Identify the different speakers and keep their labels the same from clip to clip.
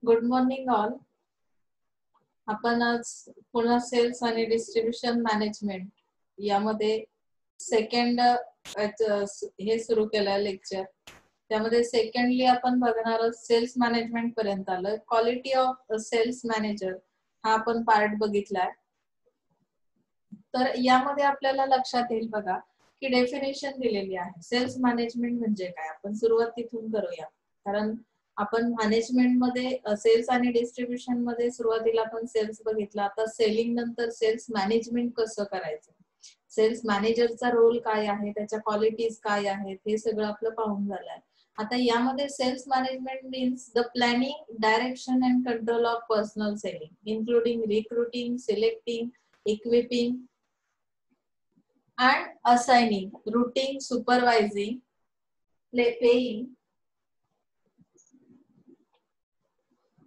Speaker 1: Good morning all. आपण आज पुन्हा सेल्स आणि डिस्ट्रीब्युशन मॅनेजमेंट यामध्ये सेकंड हे सुरू केलं लेक्चर. त्यामध्ये सेकंडली आपण बघणार आहोत सेल्स मॅनेजमेंट पर्यंत आलं. क्वालिटी ऑफ सेल्स मॅनेजर हा आपण पार्ट बघितलाय. तर यामध्ये आपल्याला लक्षात येईल बघा की डेफिनेशन दिलेली आहे. सेल्स मॅनेजमेंट म्हणजे काय, आपण सुरुवात तिथून करूया. कारण आपण मॅनेजमेंट मध्ये सेल्स आणि डिस्ट्रीब्युशन मध्ये सुरुवातीला आपण सेल्स बघितला. आता सेलिंग नंतर सेल्स मॅनेजमेंट कसं करायचं, सेल्स मॅनेजरचा रोल काय आहे, त्याच्या क्वालिटीज काय आहेत, हे सगळं आपलं पाहून झालंय. आता यामध्ये sales management means the planning, direction and control of personal selling including recruiting, selecting, equipping and assigning, routing, supervising, paying.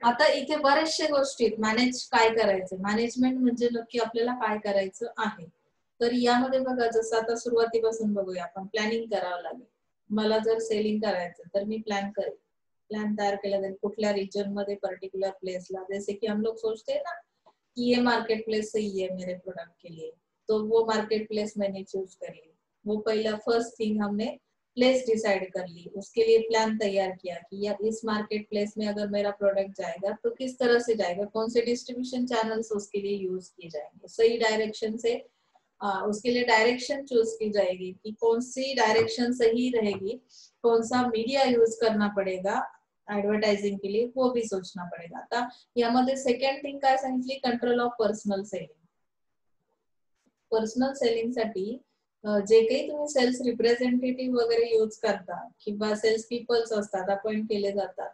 Speaker 1: आता इथे बरेचशे गोष्टी मॅनेज काय करायचं, मॅनेजमेंट म्हणजे नक्की आपल्याला काय करायचं आहे. तर यामध्ये बघा, जसं आता सुरुवातीपासून बघूया आपण. प्लॅनिंग करावं लागेल. मला जर सेलिंग करायचं तर मी प्लॅन करेल. प्लॅन तयार केला जाईल कुठल्या रिजन मध्ये, पर्टिकुलर प्लेसला. जैसे कि हम लोग सोचते हैं ना कि ये मार्केट प्लेस सही है मेरे प्रोडक्ट के लिए, तो वो मार्केट प्लेस मैंने चूज करी. वो पहला फर्स्ट थिंग हमने प्लेस डिसाइड कर ली, उसके लिए प्लान तैयार किया कि यार इस मार्केट प्लेस में अगर मेरा प्रोडक्ट जाएगा तो किस तरह से जाएगा, कौन से डिस्ट्रीब्यूशन चैनल्स उसके लिए यूज किए जाएंगे, सही डायरेक्शन से उसके लिए डायरेक्शन चूज की जाएगी कि कौन सी डायरेक्शन सही रहेगी, कौन सा मीडिया यूज करना पड़ेगा ऍडव्हर्टायझिंग के लिए, वो भी सोचना पड़ेगा. आता यामध्ये सेकंड थिंग काय सांगितली, control of personal selling. Personal selling साठी जे काही तुम्ही सेल्स रिप्रेझेंटेटिव्ह वगैरे यूज करता किंवा सेल्स पीपल्स असतात, अपॉइंट केले जातात,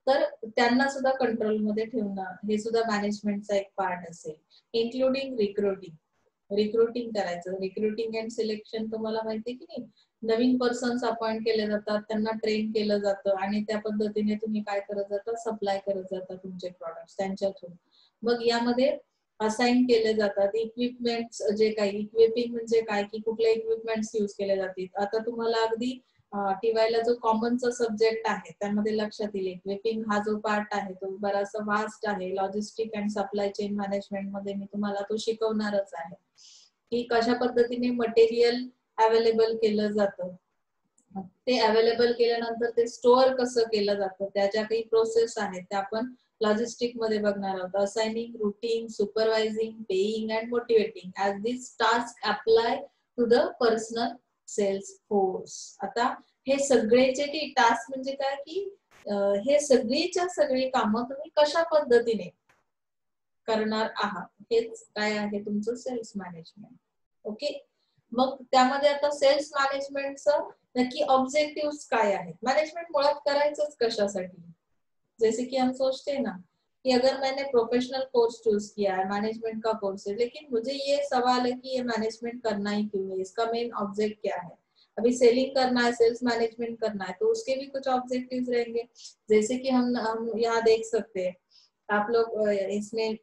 Speaker 1: तर त्यांना सुद्धा कंट्रोल मध्ये ठेवणं हे सुद्धा मॅनेजमेंटचा एक पार्ट असेल. इन्क्लुडिंग रिक्रुटिंग, रिक्रुटिंग करायचं. रिक्रुटिंग अँड सिलेक्शन तुम्हाला माहिती आहे की नाही, नवीन पर्सन्स अपॉइंट केले जातात, त्यांना ट्रेन केलं जातं आणि त्या पद्धतीने तुम्ही काय करत जाता, सप्लाय करत जाता तुमचे प्रॉडक्ट्स त्यांच्या थ्रू. मग यामध्ये असाइन केले जातात इक्विपमेंट्स. जे काही इक्विपिंग म्हणजे काय की कुठले इक्विपमेंट्स यूज केले जातील. आता तुम्हाला अगदी टीवायला जो कॉमनचा सब्जेक्ट आहे त्यामध्ये लक्षात येईल, इक्विपिंग हा जो पार्ट आहे तो बराचसा वास्ट आहे. Logistic and supply chain management मध्ये मी तुम्हाला तो शिकवणारच आहे की कशा पद्धतीने मटेरियल अवेलेबल केलं जातं, ते अवेलेबल केल्यानंतर ते स्टोअर कसं केलं जातं, त्याच्या काही प्रोसेस आहेत त्या आपण लॉजिस्टिक मध्ये बघणार आहोत. Assigning, routing, supervising, paying and motivating as this task apply to the personal sales force. आता हे सगळेचे की टास्क म्हणजे काय की हे सगळीच्या सगळी कामं तुम्ही कशा पद्धतीने करणार आहात, हेच काय आहे तुमचं सेल्स मॅनेजमेंट. ओके. मग त्यामध्ये आता सेल्स मॅनेजमेंटचं नक्की ऑब्जेक्टिव्ह काय आहेत, मॅनेजमेंट मुळात करायचंच कशासाठी. जैसे कि हम सोचते हैं ना कि अगर मैंने प्रोफेशनल कोर्स चूज किया है, मैनेजमेंट का कोर्स है, लेकिन मुझे ये सवाल है कि ये मैनेजमेंट करना ही क्यों है, इसका मेन ऑब्जेक्ट क्या है. अभी सेलिंग करना है, सेल्स मैनेजमेंट करना है, तो उसके भी कुछ ऑब्जेक्टिव्स रहेंगे. जैसे कि हम यहाँ देख सकते हैं, आप लोग इसमें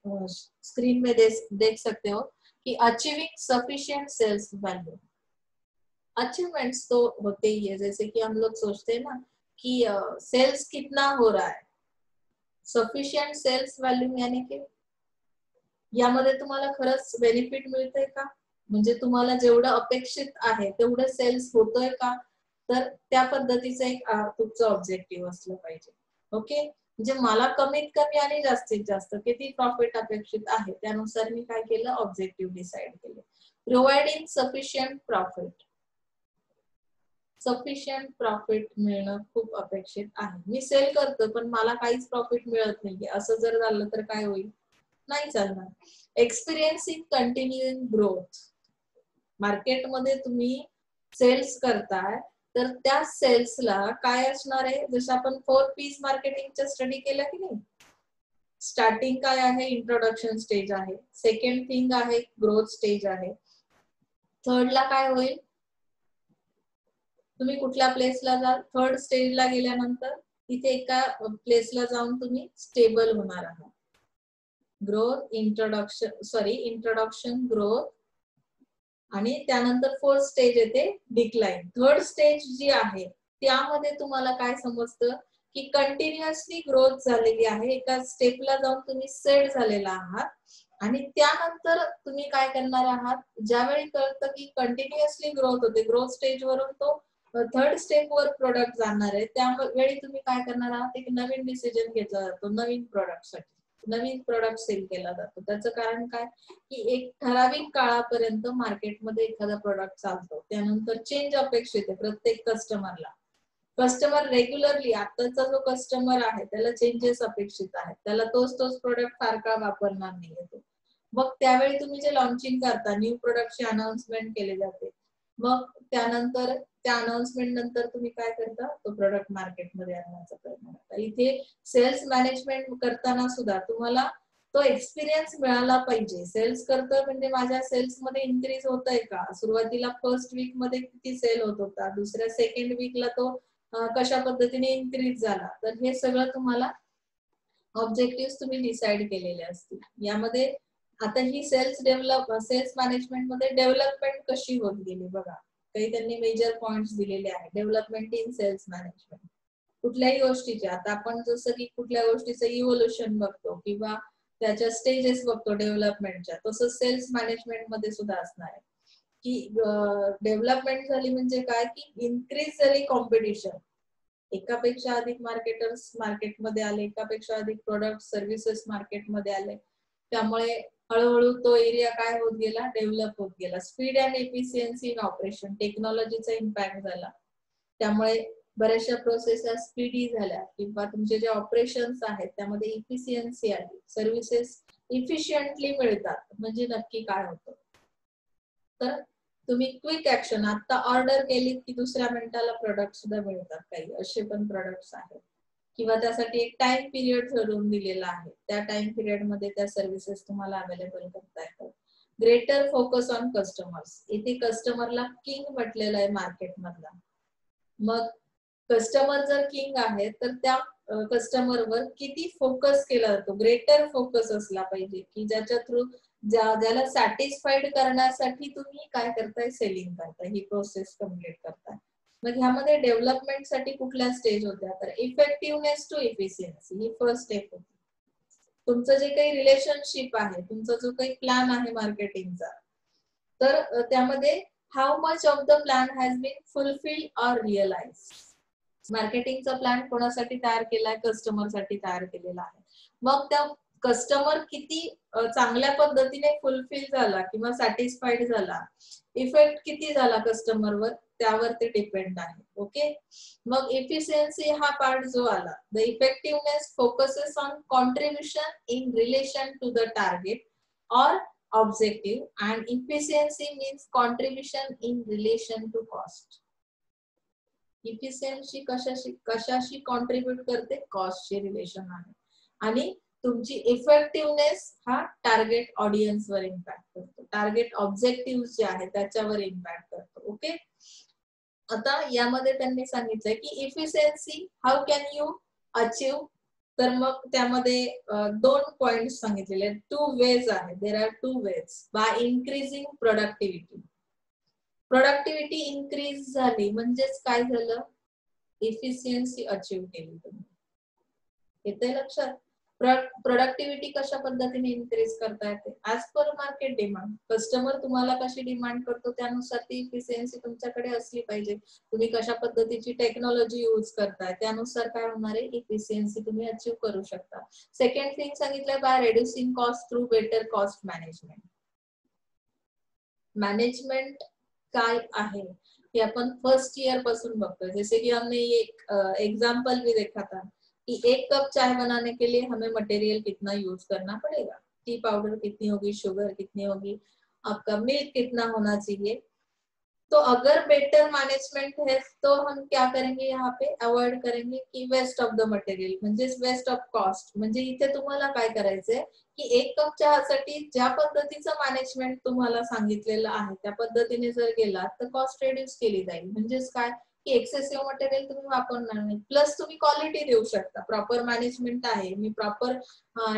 Speaker 1: स्क्रीन में देख सकते हो कि achieving sufficient sales value. Achievements तो होते ही है. जैसे कि हम लोग सोचते हैं ना कि सेल्स कितना हो रहा है, सफिशियंट सेल्स वॅल्यू यानी की यामध्ये तुम्हाला खरंच बेनिफिट मिळतंय का, म्हणजे तुम्हाला जेवढं अपेक्षित आहे तेवढं सेल्स होतोय का, तर त्या पद्धतीचं एक तुमचं ऑब्जेक्टिव्ह असलं पाहिजे. ओके. म्हणजे मला कमीत कमी आणि जास्तीत जास्त किती प्रॉफिट अपेक्षित आहे त्यानुसार मी काय केलं, ऑब्जेक्टिव्ह डिसाइड केले. Providing sufficient profit, sufficient profit मिळणं खूप अपेक्षित आहे. मी सेल करतो पण मला काहीच प्रॉफिट मिळत नाहीये, असं जर झालं तर काय होईल, नाही चालणार. एक्सपिरियन्सिंग कंटिन्युइंग ग्रोथ, मार्केटमध्ये तुम्ही सेल्स करताय तर त्या सेल्सला काय असणार आहे, जसं आपण 4 P's मार्केटिंगच्या स्टडी केलं की नाही. स्टार्टिंग काय आहे, इंट्रोडक्शन स्टेज आहे. सेकंड थिंग आहे ग्रोथ स्टेज आहे. थर्डला काय होईल, तुम्ही कुठल्या प्लेसला जाल, थर्ड स्टेजला गेल्यानंतर इथे एका प्लेसला जाऊन तुम्ही स्टेबल होणार आहात. ग्रोथ, इंट्रोडक्शन, ग्रोथ आणि त्यानंतर फोर्थ स्टेज येते डिक्लाइन. थर्ड स्टेज जी आहे त्यामध्ये तुम्हाला काय समजतं की कंटिन्युअसली ग्रोथ झालेली आहे, एका स्टेपला जाऊन तुम्ही सेट झालेला आहात आणि त्यानंतर तुम्ही काय करणार आहात, ज्यावेळी कळतं की कंटिन्युअसली ग्रोथ होते, ग्रोथ स्टेजवरून तो थर्ड स्टेपवर प्रोडक्ट जाणार आहे, त्यावेळी तुम्ही काय करणार आहात, एक नवीन डिसिजन घेतला जातो नवीन प्रोडक्टसाठी, नवीन प्रोडक्ट सेल केला जातो. त्याचं कारण काय, की एक ठराविक काळापर्यंत मार्केटमध्ये एखादा प्रोडक्ट चालतो, त्यानंतर चेंज अपेक्षित आहे प्रत्येक कस्टमरला. कस्टमर रेग्युलरली, आताचा जो कस्टमर आहे त्याला चेंजेस अपेक्षित आहेत, त्याला तोच प्रोडक्ट फार काळ वापरणार नाहीये तो. मग त्यावेळी तुम्ही जे लॉन्चिंग करता, न्यू प्रोडक्टची अनाउन्समेंट केली जाते, मग त्यानंतर त्या अनाउन्समेंट नंतर तुम्ही काय करता, तो प्रोडक्ट मार्केटमध्ये आणण्याचा प्रयत्न करता. इथे सेल्स मॅनेजमेंट करताना सुद्धा तुम्हाला तो एक्सपिरियन्स मिळाला पाहिजे. सेल्स करतोय म्हणजे माझ्या सेल्स मध्ये इन्क्रीज होतंय का, सुरुवातीला फर्स्ट वीक मध्ये किती सेल होत होता, दुसऱ्या सेकंड वीकला तो कशा पद्धतीने इन्क्रीज झाला, तर हे सगळं तुम्हाला ऑब्जेक्टिव्ह तुम्ही डिसाइड केलेले असतील. यामध्ये आता ही सेल्स मॅनेजमेंट मध्ये डेव्हलपमेंट कशी होत गेली बघा, काही त्यांनी मेजर पॉइंट्स दिलेले आहेत. डेव्हलपमेंट इन सेल्स मॅनेजमेंट कुठल्याही गोष्टीचे, आता आपण जसं की कुठल्या गोष्टीचं इव्होल्युशन बघतो किंवा त्याच्या स्टेजेस बघतो डेव्हलपमेंटच्या, तसं सेल्स मॅनेजमेंट मध्ये सुद्धा असणार आहे की डेव्हलपमेंट झाली म्हणजे काय, की इन्क्रीज झाली कॉम्पिटिशन, एकापेक्षा अधिक मार्केटर्स मार्केटमध्ये आले, एकापेक्षा अधिक प्रोडक्ट सर्व्हिसेस मार्केटमध्ये आले, त्यामुळे हळूहळू तो एरिया काय होत गेला, डेव्हलप होत गेला. Speed and efficiency in operation, टेक्नॉलॉजीचा इम्पॅक्ट झाला, त्यामुळे बऱ्याचशा प्रोसेस स्पीडी झाल्या किंवा तुमचे जे ऑपरेशन्स आहेत त्यामध्ये इफिशियन्सी आली, सर्व्हिसेस इफिशियंटली मिळतात. म्हणजे नक्की काय होतं, तर तुम्ही क्विक ऍक्शन, आता ऑर्डर केली की दुसऱ्या मिनिटाला प्रोडक्ट सुद्धा मिळतात, काही असे पण प्रोडक्ट्स आहेत, किंवा त्यासाठी एक टाइम पिरियड ठरवून दिलेला आहे, त्या टाइम पिरियड मध्ये त्या सर्व्हिसेस तुम्हाला अवेलेबल करता येतात. ग्रेटर फोकस ऑन कस्टमर्स, इथे कस्टमरला किंग म्हटलेलं आहे मार्केट मधला. मग कस्टमर जर किंग आहे तर त्या कस्टमरवर किती फोकस केला जातो, ग्रेटर फोकस असला पाहिजे, की ज्याच्या थ्रू ज्याला सॅटिस्फाईड करण्यासाठी तुम्ही काय करताय, सेलिंग करताय, ही प्रोसेस कम्प्लीट करताय. मग ह्यामध्ये डेव्हलपमेंट साठी कुठल्या स्टेज होत्या, तर इफेक्टिव्हनेस टू इफिशियन्सी ही फर्स्ट स्टेप होती. तुमचं जे काही रिलेशनशिप आहे, तुमचा जो काही प्लॅन आहे मार्केटिंगचा, तर त्यामध्ये how much of the plan has been fulfilled or realise. मार्केटिंगचा प्लॅन कोणासाठी तयार केलाय, कस्टमरसाठी तयार केलेला आहे. मग त्या कस्टमर किती चांगल्या पद्धतीने फुलफिल झाला किंवा सॅटिस्फाईड झाला, इफेक्ट किती झाला कस्टमरवर, त्यावर ते डिपेंड आहे. ओके, मग इफिशियन्सी हा पार्ट जो आला, the effectiveness focuses on contribution in relation to the target और objective, and efficiency means contribution in relation to cost. Efficiency कशाशी कॉन्ट्रीब्युट करते, कॉस्टचे रिलेशन आहे, आणि तुमची इफेक्टिव्हनेस हा टार्गेट ऑडियन्सवर इम्पॅक्ट करतो, टार्गेट ऑब्जेक्टिव्ह जे आहे त्याच्यावर इम्पॅक्ट करतो. ओके, आता यामध्ये त्यांनी सांगितलंय की efficiency how can you achieve, तर मग त्यामध्ये दोन पॉइंट सांगितलेले आहेत, टू वेज आहे, there are two ways. By increasing productivity, productivity increase झाली म्हणजेच काय झालं, इफिशियन्सी अचीव केली तुम्ही. येते लक्षात, प्रोडक्टिव्हिटी कशा पद्धतीने इन्क्रीज करता येते, as per market demand. Customer तुम्हाला कशी डिमांड करतो त्यानुसार ती इफिशियन्सी तुमच्याकडे असली पाहिजे. तुम्ही कशा पद्धतीची टेक्नॉलॉजी यूज करताय त्यानुसार काय होणार आहे, इफिशियन्सी तुम्ही अचीव करू शकता. सेकंड थिंग सांगितलं, by reducing cost through better cost management. Management काय आहे हे आपण फर्स्ट ईयर पासून बघतोय. जैसे कि हमने एक एग्जाम्पल भी देखा था कि 1 कप चाय बनाने के लिए हमें मटेरियल कितना यूज करना पड़ेगा, टी पाउडर कितनी होगी, शुगर कितनी होगी, आपका मिल्क कितना होना चाहिए. तो अगर बेटर मैनेजमेंट है तो हम क्या करेंगे, यहाँ पे अवॉइड करेंगे की वेस्ट ऑफ द मटेरियल, म्हणजेच वेस्ट ऑफ कॉस्ट. म्हणजे इथे तुम्हाला काय करायचंय की 1 कप चहासाठी ज्या पद्धतीचं मॅनेजमेंट तुम्हाला सांगितलेलं आहे त्या पद्धतीने जर गेला तर कॉस्ट रिड्यूस केली जाईल. म्हणजेच काय की एक्सेसिव्ह मटेरियल तुम्ही वापरणार नाही, प्लस तुम्ही क्वालिटी देऊ शकता. प्रॉपर मॅनेजमेंट आहे, मी प्रॉपर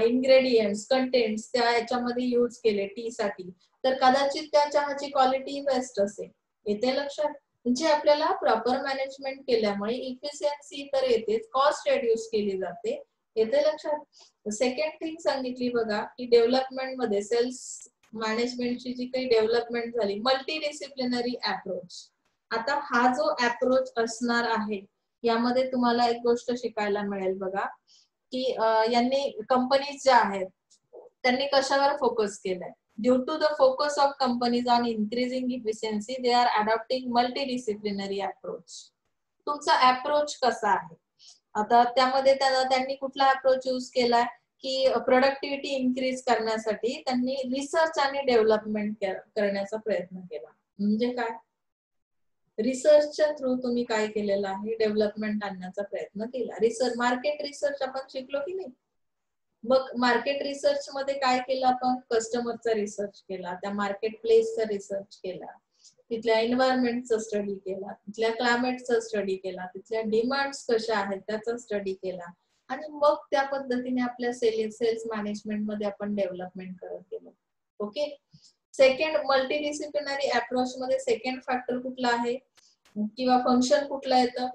Speaker 1: इन्ग्रेडियंट्स कंटेंट्स त्या याच्यामध्ये यूज केले टी साठी, तर कदाचित त्या चहाची क्वालिटी बेस्ट असेल. येते लक्षात. म्हणजे आपल्याला प्रॉपर मॅनेजमेंट केल्यामुळे इफिशियन्सी तर येतेच, कॉस्ट रिड्यूस केली जाते. येते लक्षात? सेकंड थिंग सांगितली बघा की डेव्हलपमेंट मध्ये सेल्स मॅनेजमेंटची जी काही डेव्हलपमेंट झाली, मल्टी डिसिप्लिनरी अप्रोच. आता हा जो अप्रोच असणार आहे यामध्ये तुम्हाला एक गोष्ट शिकायला मिळेल बघा की यांनी कंपनीज ज्या आहेत त्यांनी कशावर फोकस केलाय. Due to the focus of companies on increasing efficiency they are adopting multidisciplinary approach. तुमचा अप्रोच कसा आहे? आता त्यामध्ये त्यांनी कुठला अप्रोच यूज केलाय की प्रोडक्टिव्हिटी इन्क्रीज करण्यासाठी त्यांनी रिसर्च आणि डेव्हलपमेंट करण्याचा प्रयत्न केला. म्हणजे काय? रिसर्चच्या थ्रू तुम्ही काय केलेलं आहे? डेव्हलपमेंट आणण्याचा प्रयत्न केला. रिसर्च, मार्केट रिसर्च आपण शिकलो की नाही? मग मार्केट रिसर्च मध्ये काय केलं आपण? कस्टमरचा रिसर्च केला, त्या मार्केट प्लेसचा रिसर्च केला, तिथल्या एन्व्हायरमेंटचा स्टडी केला, तिथल्या क्लायमेटचा स्टडी केला, तिथल्या डिमांड्स कशा आहेत त्याचा स्टडी केला आणि मग त्या पद्धतीने आपल्या सेल्स मॅनेजमेंट मध्ये आपण डेव्हलपमेंट करत गेलो. ओके. सेकंड, मल्टीडिसिप्लिनरी अप्रोच मध्ये सेकंड फॅक्टर कुठला आहे किंवा फंक्शन कुठला येतं?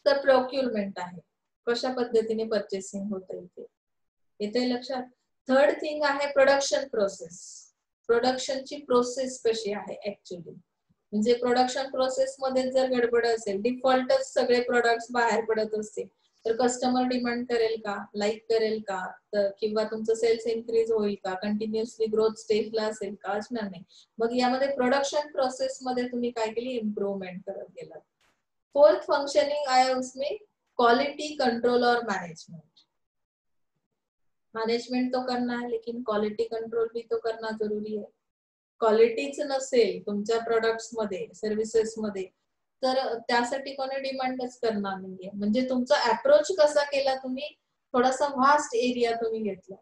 Speaker 1: तर प्रोक्युरमेंट आहे. कशा पद्धतीने परचेसिंग होतं इथे, येते लक्षात? थर्ड थिंग आहे प्रोडक्शन प्रोसेस. प्रोडक्शनची प्रोसेस कशी आहे ऍक्च्युअली, म्हणजे प्रोडक्शन प्रोसेस मध्ये जर गडबड असेल, डिफॉल्टच सगळे प्रोडक्ट्स बाहेर पडत असतील तर कस्टमर डिमांड करेल का? लाईक करेल का? तर किंवा तुमचं सेल्स इन्क्रीज होईल का? कंटिन्युअसली ग्रोथ स्टेजला असेल का? असणार नाही. मग यामध्ये प्रोडक्शन प्रोसेस मध्ये तुम्ही काय केली? इम्प्रूव्हमेंट करत गेलात. फोर्थ फंक्शनिंग आया उसमें क्वालिटी कंट्रोल और मैनेजमेंट. मैनेजमेंट तो करना है लेकिन क्वालिटी कंट्रोल भी तो करना जरूरी है. क्वालिटीच नसेल तुमच्या प्रोडक्ट्स मध्ये, सर्व्हिसेस मध्ये, तर त्यासाठी कोणी डिमांडच करणार नाहीये. म्हणजे तुमचा अप्रोच कसा केला तुम्ही? थोडासा व्हास्ट एरिया तुम्ही घेतला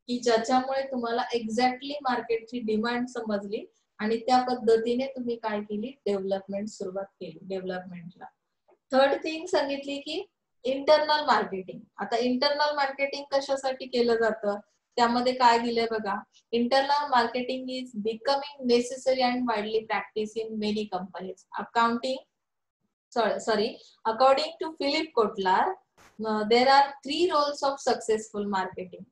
Speaker 1: की ज्याच्यामुळे तुम्हाला एक्झॅक्टली मार्केटची डिमांड समजली आणि त्या पद्धतीने तुम्ही काय केली? डेव्हलपमेंट सुरुवात केली डेव्हलपमेंटला. थर्ड थिंग सांगितली की इंटरनल मार्केटिंग. आता इंटरनल मार्केटिंग कशासाठी केलं जातं? त्यामध्ये काय दिलंय बघा. Internal marketing is becoming necessary and widely practice in many companies. According to Philip Kotler, there are 3 roles of successful marketing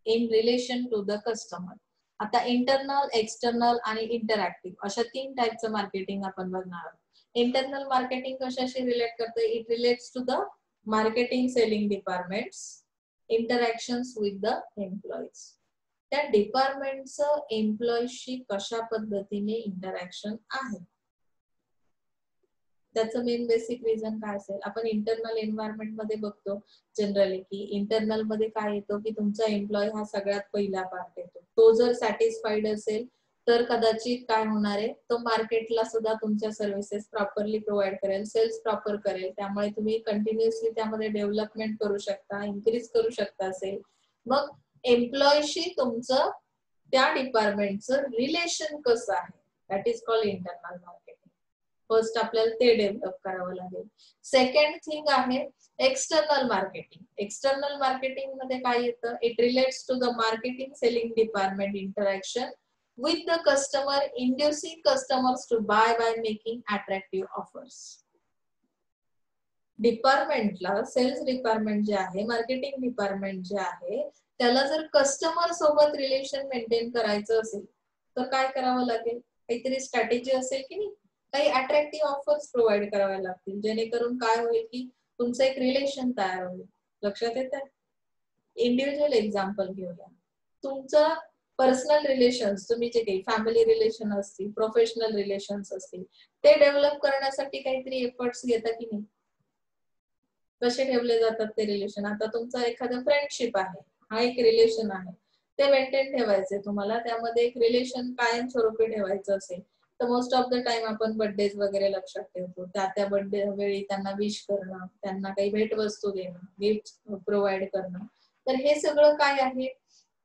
Speaker 1: in relation to the customer. आता इंटरनल, एक्सटर्नल आणि इंटरॅक्टिव्ह अशा 3 टाईपचं मार्केटिंग आपण बघणार आहोत. इंटरनल मार्केटिंग कशाशी relate करते? It relates to the marketing selling departments, interactions with the employees. त्या डिपार्टमेंटचं एम्प्लॉईजशी कशा पद्धतीने इंटरॅक्शन आहे, त्याचं मेन बेसिक रिझन काय असेल? आपण इंटरनल एन्व्हायरमेंट मध्ये बघतो जनरली की इंटरनल मध्ये काय येतो की तुमचा एम्प्लॉय हा सगळ्यात पहिला पार्ट येतो. तो जर सॅटिस्फाईड असेल तर कदाचित काय होणार आहे, तो मार्केटला सुद्धा तुमच्या सर्व्हिसेस प्रॉपरली प्रोव्हाइड करेल, सेल्स प्रॉपर करेल. त्यामुळे तुम्ही कंटिन्युअसली त्यामध्ये डेव्हलपमेंट करू शकता, इन्क्रीज करू शकता असेल. मग एम्प्लॉयशी तुमचं त्या डिपार्टमेंटचं रिलेशन कसं आहे, that is called internal marketing. First आपल्याला ते डेव्हलप करावं लागेल. सेकंड थिंग आहे एक्सटर्नल मार्केटिंग. एक्सटर्नल मार्केटिंग मध्ये काय येतं? It relates to the marketing selling department interaction with the customer, inducing customers to buy making attractive offers. डिपार्टमेंटला, sales department जे आहे, मार्केटिंग डिपार्टमेंट जे आहे, त्याला जर कस्टमर सोबत रिलेशन मेंटेन करायचं असेल तर काय करावं लागेल? काहीतरी स्ट्रॅटेजी असेल की नाही? काही अट्रॅक्टिव्ह ऑफर्स प्रोव्हाइड कराव्या लागतील, जेणेकरून काय होईल की तुमचं एक रिलेशन तयार होईल. लक्षात येत आहे? इंडिव्हिज्युअल एक्झाम्पल घेऊया. तुमचं पर्सनल रिलेशन्स, तुम्ही जे काही फॅमिली रिलेशन असतील, प्रोफेशनल रिलेशन्स असतील, ते डेव्हलप करण्यासाठी काहीतरी एफर्ट्स घेता की नाही? कसे ठेवले जातात ते रिलेशन? आता तुमचं एखादं फ्रेंडशिप आहे, हा एक रिलेशन आहे, ते मेंटेन ठेवायचे तुम्हाला. त्यामध्ये एक रिलेशन कायमस्वरूपी ठेवायचं असेल तर मोस्ट ऑफ द टाइम आपण बर्थडेज वगैरे लक्षात ठेवतो. त्या बर्थडे वेळी त्यांना विश करणं, त्यांना काही भेटवस्तू देणं, गिफ्ट प्रोव्हाइड करणं. तर हे सगळं काय आहे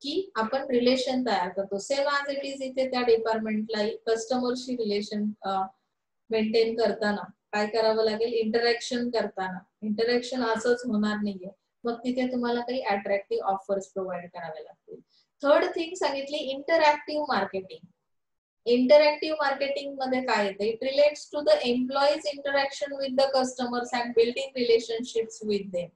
Speaker 1: की आपण रिलेशन तयार करतो. सेम ॲज इट इज इथे त्या डिपार्टमेंटला कस्टमरशी रिलेशन मेंटेन करताना काय करावं लागेल? इंटरॅक्शन करताना. इंटरॅक्शन असंच होणार नाहीये, मग तिथे तुम्हाला काही अट्रॅक्टिव्ह ऑफर्स प्रोव्हाइड करावे लागतील. थर्ड थिंग सांगितली इंटरॅक्टिव्ह मार्केटिंग. इंटरॅक्टिव्ह मार्केटिंग मध्ये काय येतं, it relates to the employees interaction with the customers and building relationships with them.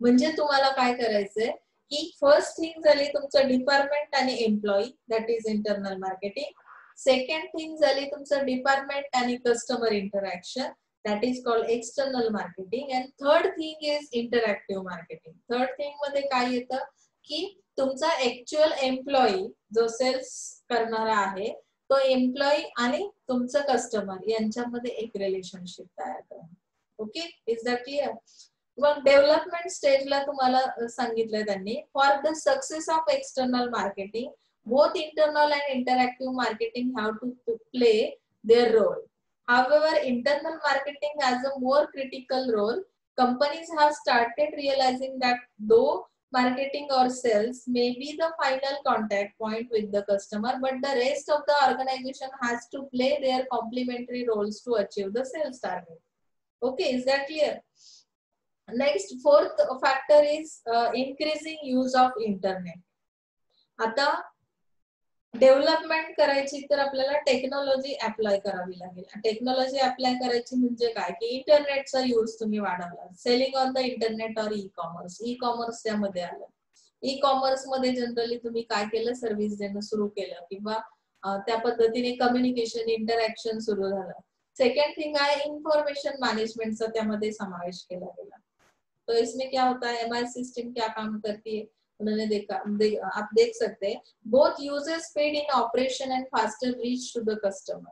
Speaker 1: म्हणजे तुम्हाला काय करायचंय की फर्स्ट थिंग झाली तुमचं डिपार्टमेंट आणि employee, that is internal marketing. Second thing झाली तुमचं डिपार्टमेंट आणि customer interaction, that is called external marketing. And third thing is interactive marketing. third thing मध्ये काय येतं की तुमचा ऍक्च्युअल एम्प्लॉई जो सेल्स करणारा आहे तो एम्प्लॉई आणि तुमचं कस्टमर यांच्यामध्ये एक रिलेशनशिप तयार करणं. Okay, is that clear? मग डेव्हलपमेंट स्टेजला तुम्हाला सांगितलंय त्यांनी, for the success of external marketing both internal and interactive marketing have to play their role. However, internal marketing has a more critical role. Companies have started realizing that though marketing or sales may be the final contact point with the customer, but the rest of the organization has to play their complementary roles to achieve the sales target. Okay, is that clear? Next, fourth factor is increasing use of internet. आता development करायची तर आपल्याला technology apply करावी लागेल. Technology apply करायची म्हणजे काय की इंटरनेटचा यूज तुम्ही वाढवला, सेलिंग ऑन द इंटरनेट और ई कॉमर्स. ई कॉमर्स त्यामध्ये आलं. ई कॉमर्स मध्ये जनरली तुम्ही काय केलं, सर्व्हिस देणं सुरू केलं किंवा त्या पद्धतीने कम्युनिकेशन इंटरॅक्शन सुरू झालं. सेकंड थिंग आहे इंफॉर्मेशन मॅनेजमेंटचा त्यामध्ये समावेश केला गेला. तो इसमें क्या होता है, एमआई सिस्टम क्या काम करती है उन्होंने देखा, आप देख सकते हैं both user speed in operation and faster reach to the customer.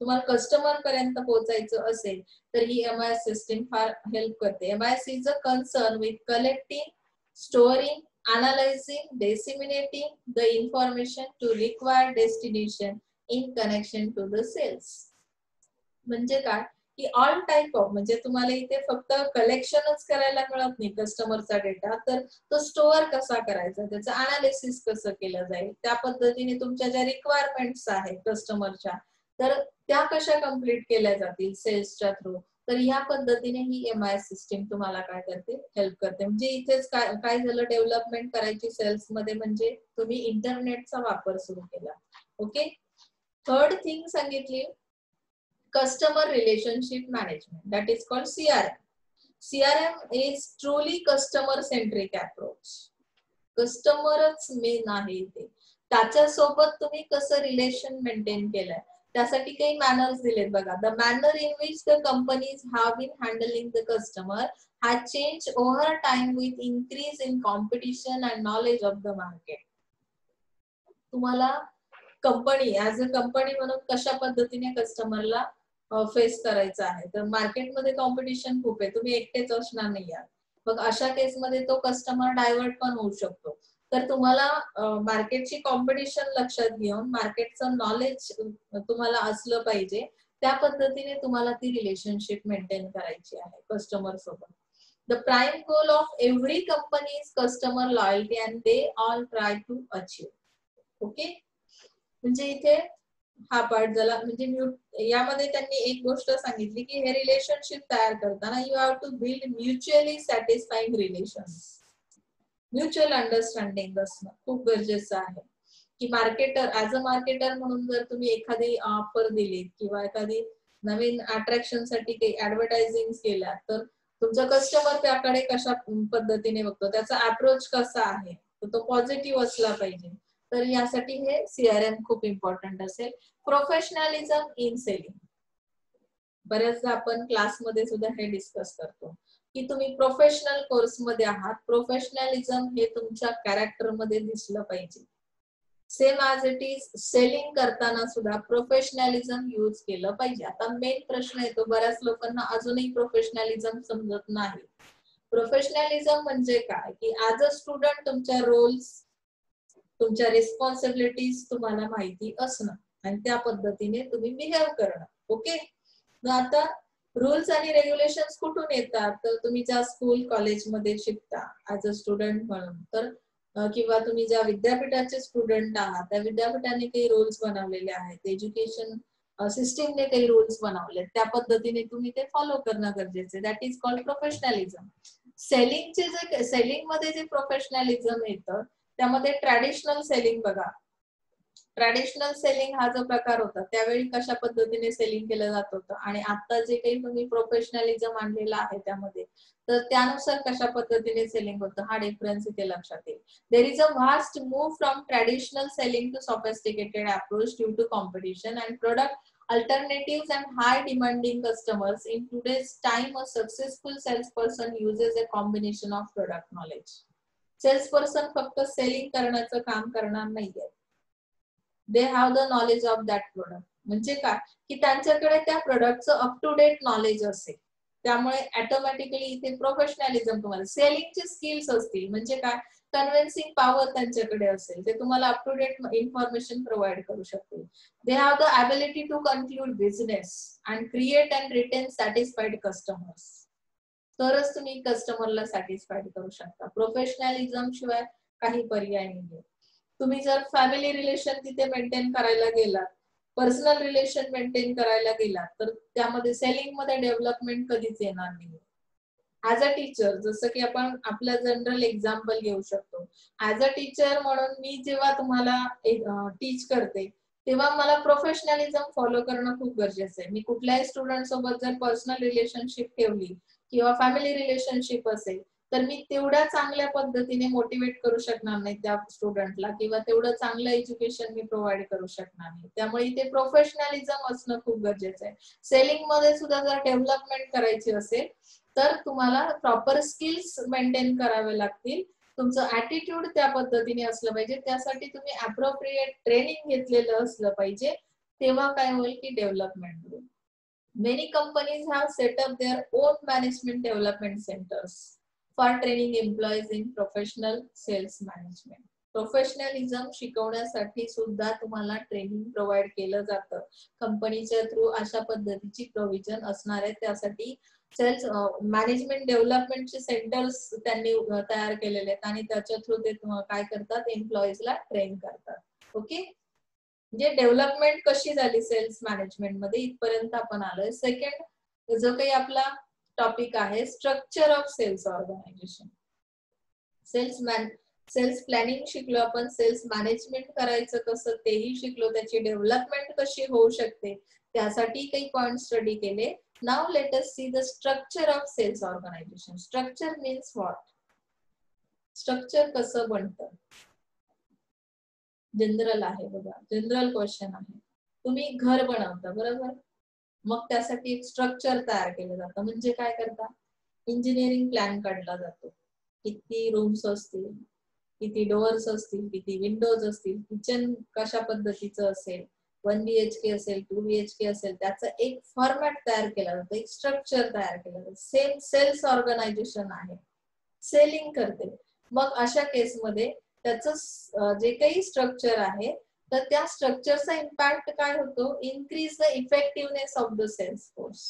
Speaker 1: तुम्हाला कस्टमर पर्यंत पोहोचायचं असेल तर ही एमआयएस सिस्टम फार हेल्प करते. MIS is a concern with collecting, storing, analyzing, disseminating the information to required destination in connection to the sales. म्हणजे काय की ऑल टाइप ऑफ, म्हणजे तुम्हाला इथे फक्त कलेक्शनच करायला मिळत नाही कस्टमरचा डेटा, तर तो स्टोअर कसा करायचा, त्याचं अनालिसिस कसं केलं जाईल, त्या पद्धतीने तुमच्या ज्या रिक्वायरमेंट्स आहेत कस्टमरच्या तर त्या कशा कम्प्लीट केल्या जातील सेल्सच्या थ्रू. तर ह्या पद्धतीने ही एमआयएस सिस्टीम तुम्हाला काय करते, हेल्प करते. म्हणजे इथेच काय झालं, डेव्हलपमेंट करायची सेल्स मध्ये म्हणजे तुम्ही इंटरनेटचा वापर सुरू केला. ओके, थर्ड थिंग सांगितली customer relationship management, that is called CRM. CRM is truly customer centric approach. कस्टमरच मेन आहे ते, त्याच्यासोबत तुम्ही कसं रिलेशन मेंटेन केलंय त्यासाठी काही मॅनर्स दिलेत बघा. The manner in which the companies have been handling the customer has change over time with increase in competition and knowledge of the market. तुम्हाला कंपनी ऍज अ कंपनी म्हणून कशा पद्धतीने कस्टमरला फेस करायचं आहे, तर मार्केटमध्ये कॉम्पिटिशन खूप आहे, तुम्ही एकटेच असणार नाही आहात. मग अशा केसमध्ये तो कस्टमर डायव्हर्ट पण होऊ शकतो. तर तुम्हाला मार्केटची कॉम्पिटिशन लक्षात घेऊन मार्केटचं नॉलेज तुम्हाला असलं पाहिजे, त्या पद्धतीने तुम्हाला ती रिलेशनशिप मेंटेन करायची आहे कस्टमर सोबत. The prime goal of every company is customer loyalty and they all try to achieve. Okay, म्हणजे इथे हा पार्ट झाला. म्हणजे यामध्ये त्यांनी एक गोष्ट सांगितली की हे रिलेशनशिप तयार करताना you have to build mutually satisfying relations. Mutual understanding असणं खूप गरजेचं आहे. की मार्केटर ऍज अ मार्केटर म्हणून जर तुम्ही एखादी ऑफर दिली किंवा एखादी नवीन अट्रॅक्शन साठी काही ऍडव्हर्टायझिंग केल्या तर तुमचा कस्टमर त्याकडे कशा पद्धतीने बघतो, त्याचा अप्रोच कसा आहे, तर तो पॉझिटिव्ह असला पाहिजे. तर यासाठी हे सीआरएम खूप इम्पॉर्टंट असेल. प्रोफेशनलिझम इन सेलिंग, बऱ्याचदा आपण क्लासमध्ये सुद्धा हे डिस्कस करतो की तुम्ही प्रोफेशनल कोर्स मध्ये आहात, प्रोफेशनलिझम हे तुमच्या कॅरेक्टर मध्ये दिसलं पाहिजे. Same as it is selling करताना सुद्धा प्रोफेशनलिझम यूज केलं पाहिजे. आता मेन प्रश्न येतो, बऱ्याच लोकांना अजूनही प्रोफेशनलिझम समजत नाही. प्रोफेशनलिझम म्हणजे काय की ऍज अ स्टुडंट तुमच्या रोल्स, तुमच्या रिस्पॉन्सिबिलिटीज तुम्हाला माहिती असणं आणि त्या पद्धतीने तुम्ही बिहेव करणं. ओके, आता रूल्स आणि रेग्युलेशन्स कुठून येतात, तर तुम्ही ज्या स्कूल कॉलेजमध्ये शिकता ऍज अ स्टुडंट म्हणून, तर किंवा तुम्ही ज्या विद्यापीठाचे स्टुडंट आहात त्या विद्यापीठाने काही रूल्स बनवलेले आहेत, एज्युकेशन सिस्टीमने काही रूल्स बनवले, त्या पद्धतीने तुम्ही ते फॉलो करणं गरजेचं आहे. That is called professionalism. Selling मध्ये जे प्रोफेशनलिझम येतं त्यामध्ये ट्रॅडिशनल सेलिंग बघा, ट्रॅडिशनल सेलिंग हा जो प्रकार होता त्यावेळी कशा पद्धतीने सेलिंग केलं जात होतं आणि आता जे काही तुम्ही प्रोफेशनलिझम आणलेला आहे त्यामध्ये, तर त्यानुसार कशा पद्धतीने सेलिंग होतं हा डिफरन्स इथे लक्षात येईल. There is a vast move from traditional selling to sophisticated approach due to competition and product alternatives and high demanding customers. In today's time, a successful salesperson uses a combination of product knowledge. Salesperson फक्त selling करण्याचं काम करणार नाहीये. दे have the knowledge of that product. म्हणजे काय की त्यांच्याकडे त्या प्रोडक्टचं अप टू डेट नॉलेज असेल. त्यामुळे ऑटोमॅटिकली इथे प्रोफेशनलिझम तुम्हाला सेलिंगचे स्किल्स असतील. म्हणजे काय कन्व्हिन्सिंग पॉवर त्यांच्याकडे असेल. ते तुम्हाला up to date information provide करू शकतील. They have the ability to conclude business and create and retain satisfied customers. तरच तुम्ही कस्टमरला सॅटिस्फाईड करू शकता. प्रोफेशनलिझम शिवाय काही पर्याय नाहीये. तुम्ही जर फॅमिली रिलेशन तिथे मेंटेन करायला गेलात, पर्सनल रिलेशन मेंटेन करायला गेलात, तर त्यामध्ये सेलिंग मध्ये डेव्हलपमेंट कधीच येणार नाही. ऍज अ टीचर, जसं की आपण आपलं जनरल एक्झाम्पल घेऊ शकतो. ऍज अ टीचर म्हणून मी जेव्हा तुम्हाला टीच करते तेव्हा मला प्रोफेशनलिझम फॉलो करणं खूप गरजेचं आहे. मी कुठल्याही स्टुडंट सोबत जर पर्सनल रिलेशनशिप ठेवली किंवा फॅमिली रिलेशनशिप असेल तर मी तेवढ्या चांगल्या पद्धतीने मोटिवेट करू शकणार नाही त्या स्टुडंटला किंवा तेवढं चांगलं एज्युकेशन मी प्रोव्हाइड करू शकणार नाही. त्यामुळे इथे प्रोफेशनलिझम असणं खूप गरजेचं आहे. सेलिंग मध्ये सुद्धा जर डेव्हलपमेंट करायची असेल तर तुम्हाला प्रॉपर स्किल्स मेंटेन करावे लागतील. तुमचं ऍटिट्यूड त्या पद्धतीने असलं पाहिजे. त्यासाठी तुम्ही अप्रोप्रिएट ट्रेनिंग घेतलेलं असलं पाहिजे. तेव्हा काय होईल की डेव्हलपमेंट होईल. Many companies have set up their own management development centers for training employees in professional sales management. Professionalism शिकवण्यासाठी सुद्धा तुम्हाला ट्रेनिंग प्रोव्हाइड केलं जातं. कंपनीच्या थ्रू अशा पद्धतीची प्रोव्हिजन असणार आहे. त्यासाठी सेल्स मॅनेजमेंट डेव्हलपमेंटचे सेंटर्स त्यांनी तयार केलेले आहेत आणि त्याच्या थ्रू ते काय करतात, एम्प्लॉईजला ट्रेन करतात. ओके, म्हणजे डेव्हलपमेंट कशी झाली सेल्स मॅनेजमेंट मध्ये इथपर्यंत आपण आलोय. सेकंड जो काही आपला टॉपिक आहे structure of sales organisation. Sales planning शिकलो आपण. सेल्स मॅनेजमेंट करायचं कसं तेही शिकलो. त्याची डेव्हलपमेंट कशी होऊ शकते त्यासाठी काही पॉइंट स्टडी केले. Now let us see the structure of sales organisation. Structure means what. Structure कसं बनतं. जनरल आहे बघा, जनरल क्वेश्चन आहे. तुम्ही घर बनवता बरोबर, मग त्यासाठी एक स्ट्रक्चर तयार केलं जातं. म्हणजे काय करता, इंजिनिअरिंग प्लॅन काढला जातो. किती रूम्स असतील, किती डोअर्स असतील, किती विंडोज असतील, किचन कशा पद्धतीचं असेल, 1 BHK असेल, 2 BHK असेल, त्याचा एक फॉर्मॅट तयार केला जातो, एक स्ट्रक्चर तयार केलं जातं. सेम सेल्स ऑर्गनायझेशन आहे, सेलिंग करते. मग अशा केसमध्ये त्याचं जे काही स्ट्रक्चर आहे तर त्या स्ट्रक्चरचा इम्पॅक्ट काय होतो, increase the effectiveness of the sales force.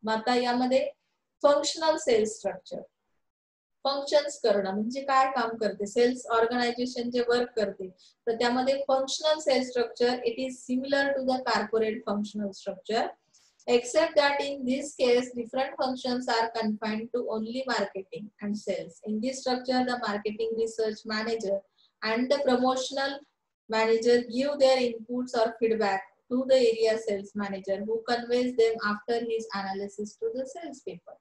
Speaker 1: मग आता यामध्ये फंक्शनल सेल्स स्ट्रक्चर, फंक्शन्स करणं म्हणजे काय काम करते सेल्स ऑर्गनायझेशन जे वर्क करते, तर त्यामध्ये functional sales structure it is similar to the corporate functional structure except that in this case different functions are confined to only marketing and sales. In this structure the marketing research manager and the promotional manager give their inputs or feedback to the area sales manager who conveys them after his analysis to the sales people.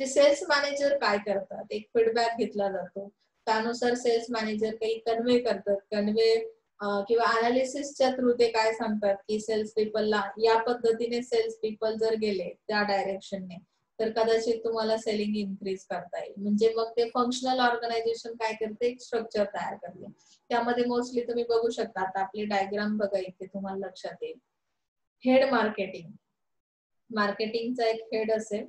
Speaker 1: जे cells manager काय करतात, एक feedback घेतला जातो, त्यानुसार cells manager काही convey करतात. Convey किंवा अनालिसिसच्या थ्रू ते काय सांगतात की सेल्स पीपलला या पद्धतीने सेल्स पीपल जर गेले त्या डायरेक्शनने तर कदाचित तुम्हाला सेलिंग इन्क्रीज करता येईल. म्हणजे मग ते फंक्शनल ऑर्गनायझेशन काय करते, एक स्ट्रक्चर तयार करते. त्यामध्ये मोस्टली तुम्ही बघू शकता, आता आपली डायग्राम बघा इथे तुम्हाला लक्षात येईल. हेड मार्केटिंग, मार्केटिंगचा एक हेड असेल,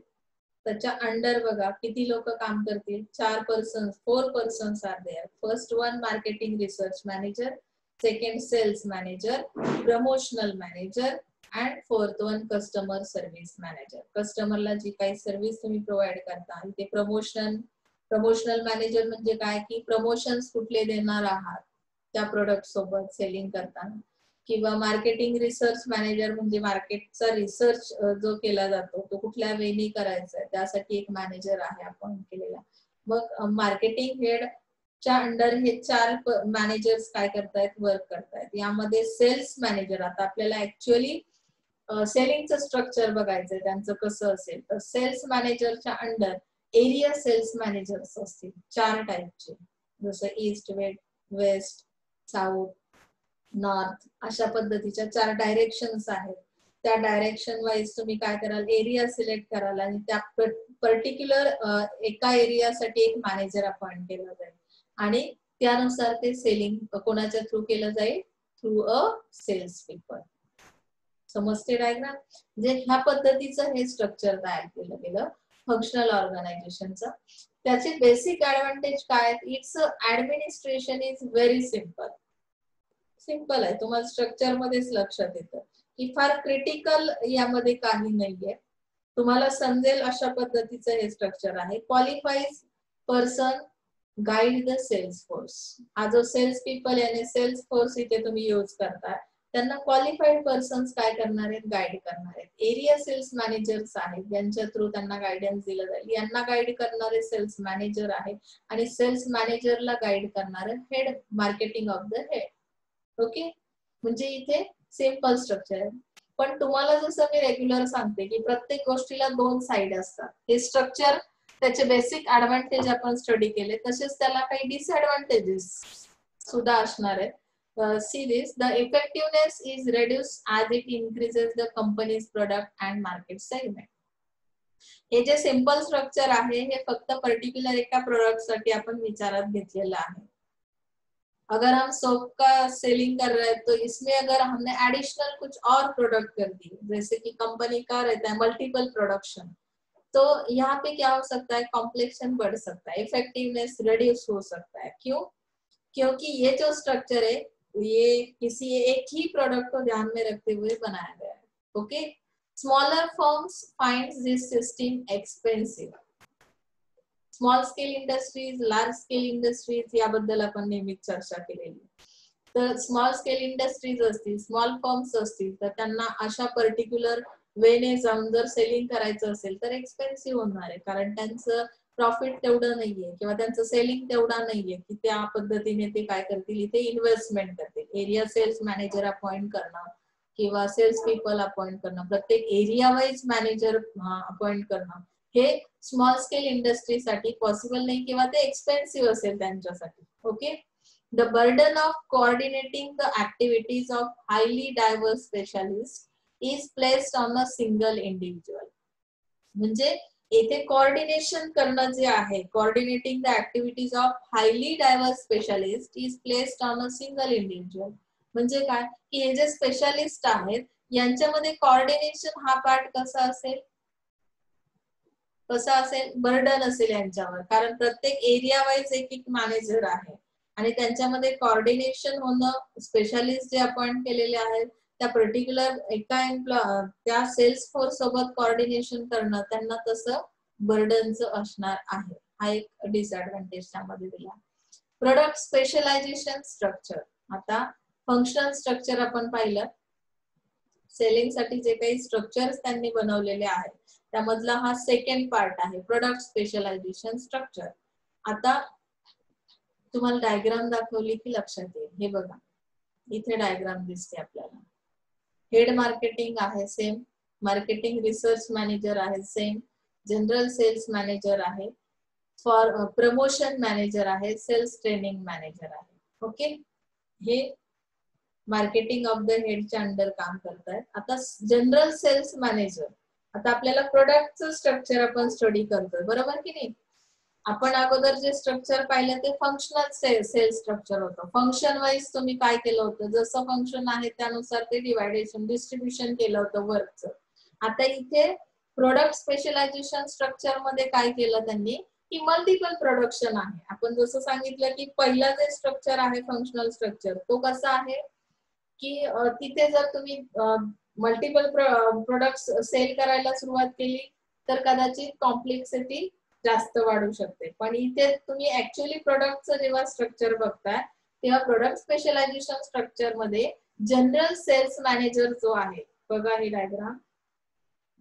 Speaker 1: त्याच्या अंडर बघा किती लोक काम करतील, 4 persons 4 persons are there. First one marketing research manager, second sales manager, promotional manager and fourth one customer service manager. कस्टमरला जी काही सर्व्हिस तुम्ही प्रोव्हाइड करता, इथे प्रमोशनल मॅनेजर म्हणजे काय की प्रमोशन्स कुठले देणार आहात त्या प्रोडक्ट सोबत सेलिंग करताना, किंवा मार्केटिंग रिसर्च मॅनेजर म्हणजे मार्केटचा रिसर्च जो केला जातो तो कुठल्या वेनी करायचा आहे त्यासाठी एक मॅनेजर आहे अपॉइंट केलेला. मग मार्केटिंग हेड च्या अंडर हे 4 मॅनेजर्स काय करतायत, वर्क करतायत. यामध्ये सेल्स मॅनेजर, आता आपल्याला ऍक्च्युअली सेलिंगचं स्ट्रक्चर बघायचंय त्यांचं कसं असेल, तर सेल्स मॅनेजरच्या अंडर एरिया सेल्स मॅनेजर्स असतील 4 टाईपचे, जसं ईस्ट, वेस्ट, साऊथ, नॉर्थ, अशा पद्धतीच्या 4 डायरेक्शन्स आहेत. त्या डायरेक्शन वाईज तुम्ही काय कराल, एरिया सिलेक्ट कराल आणि त्या पर्टिक्युलर एका एरियासाठी एक मॅनेजर अपॉइंट केला जाईल आणि त्यानुसार ते सेलिंग कोणाच्या थ्रू केलं जाईल, थ्रू अ सेल्स पीपल. समजते डायग्राम? म्हणजे ह्या पद्धतीचं हे स्ट्रक्चर तयार केलं गेलं फंक्शनल ऑर्गनायझेशनचं. त्याचे बेसिक ऍडव्हान्टेज काय आहेत? It's administration is very simple. Simple आहे, तुम्हाला स्ट्रक्चर मध्येच लक्षात येतं की फार क्रिटिकल यामध्ये काही नाहीये. तुम्हाला समजेल अशा पद्धतीचं हे स्ट्रक्चर आहे. Qualified person guide the sales force. हा जो सेल्स पीपल याने सेल्स फोर्स इथे तुम्ही यूज करताय, त्यांना क्वालिफाईड पर्सन्स काय करणार आहेत, गाईड करणार आहेत. एरिया सेल्स मॅनेजर्स आहेत, ज्यांच्या थ्रू त्यांना गायडन्स दिलं जाईल. यांना गाईड करणारे सेल्स मॅनेजर आहेत आणि सेल्स मॅनेजरला गाईड करणारे head, marketing of the head. Okay, म्हणजे इथे सिंपल स्ट्रक्चर आहे. पण तुम्हाला जसं मी रेग्युलर सांगते की प्रत्येक गोष्टीला 2 साइड असतात. हे स्ट्रक्चर त्याचे बेसिक ऍडव्हान्टेज आपण स्टडी केले, तसेच त्याला काही डिसएडव्हान्टेजेस सुद्धा असणार आहेत. See this, the effectiveness is reduced as it increases the company's product and market segment. हे जे सिंपल स्ट्रक्चर आहे हे फक्त पर्टिक्युलर एका प्रोडक्ट साठी आपण विचारात घेतलेलं आहे. अगर हम सोप का सेलिंग कर रहे हैं तो इसमें अगर हमने एडिशनल कुछ और प्रोडक्ट कर दिए, जैसे कि कंपनी का रहता है मल्टीपल प्रोडक्शन, तो यहाँ पे क्या हो सकता है, कॉम्प्लेक्शन बढ़ सकता है, इफेक्टिवनेस रिड्यूस हो सकता है. क्यों? क्योंकि ये जो स्ट्रक्चर है ये किसी एक ही प्रोडक्ट को ध्यान में रखते हुए बनाया गया है. Okay, smaller firms finds this system expensive. Small scale industries, large scale industries याबद्दल आपण नेहमीच चर्चा केलेली. तर स्मॉल स्केल इंडस्ट्रीज असतील, स्मॉल फर्म्स असतील, तर त्यांना अशा पर्टिक्युलर वेने जाऊन जर सेलिंग करायचं असेल तर एक्सपेन्सिव्ह होणार आहे, कारण त्यांचं प्रॉफिट तेवढं नाहीये किंवा त्यांचं सेलिंग तेवढा नाहीये की त्या पद्धतीने ते काय करतील, इथे इन्व्हेस्टमेंट करतील. एरिया सेल्स मॅनेजर अपॉइंट करणं किंवा सेल्स पीपल अपॉइंट करणं, प्रत्येक एरिया वाईज मॅनेजर अपॉइंट करणं, हे स्मॉल स्केल इंडस्ट्रीसाठी पॉसिबल नाही किंवा ते एक्सपेन्सिव्ह असेल त्यांच्यासाठी. Okay, the burden of coordinating the activities of highly diverse specialist is placed on a single individual. म्हणजे येथे कोऑर्डिनेशन करणं जे आहे, coordinating the activities of highly diverse specialist is placed on a single individual. म्हणजे काय की हे जे स्पेशालिस्ट आहेत यांच्यामध्ये कोऑर्डिनेशन हा पार्ट कसा असेल, बर्डन असेल यांच्यावर, कारण प्रत्येक एरिया वाईज एक एक मॅनेजर आहे आणि त्यांच्यामध्ये कोऑर्डिनेशन होणं, स्पेशालिस्ट जे अपॉइंट केलेले आहेत त्या पर्टिक्युलर त्या सेल्स फोर्स सोबत कोऑर्डिनेशन करणं त्यांना तसं बर्डनचं असणार आहे. हा एक डिसएडव्हान्टेज त्यामध्ये दिला. Product specialisation structure. आता फंक्शनल स्ट्रक्चर आपण पाहिलं, सेलिंग साठी जे काही स्ट्रक्चर्स त्यांनी बनवलेले आहेत त्यामधला हा सेकंड पार्ट आहे, प्रोडक्ट स्पेशलायझेशन स्ट्रक्चर. आता तुम्हाला डायग्राम दाखवली की लक्षात येईल. हे बघा, इथे डायग्राम दिसते आपल्याला. हेड मार्केटिंग आहे सेम, मार्केटिंग रिसर्च मॅनेजर आहे सेम, जनरल सेल्स मॅनेजर आहे, फॉर प्रमोशन मॅनेजर आहे, सेल्स ट्रेनिंग मॅनेजर आहे. ओके, हे मार्केटिंग ऑफ द हेडच्या अंडर काम करतात. आता जनरल सेल्स मॅनेजर, आता आपल्याला प्रोडक्टचं स्ट्रक्चर आपण स्टडी करतोय बरोबर की नाही. आपण अगोदर जे स्ट्रक्चर पाहिलं ते फंक्शनल सेल्स स्ट्रक्चर होतं. फंक्शन वाईज तुम्ही काय केलं होतं, जसं फंक्शन आहे त्यानुसार ते डिवायडेशन, डिस्ट्रीब्युशन केलं होतं वर्कचं. आता इथे प्रोडक्ट स्पेशलायझेशन स्ट्रक्चर मध्ये काय केलं त्यांनी की मल्टिपल प्रोडक्शन आहे. आपण जसं सांगितलं की पहिला जे स्ट्रक्चर आहे फंक्शनल स्ट्रक्चर तो कसा आहे की तिथे जर तुम्ही मल्टिपल प्रोडक्ट्स सेल करायला सुरुवात केली तर कदाचित कॉम्प्लेक्सिटी जास्त वाढू शकते. पण इथे तुम्ही ऍक्च्युअली प्रोडक्टचं जेव्हा स्ट्रक्चर बघताय तेव्हा प्रोडक्ट स्पेशलायझेशन स्ट्रक्चर मध्ये जनरल सेल्स मॅनेजर जो आहे, बघा ही डायग्राम,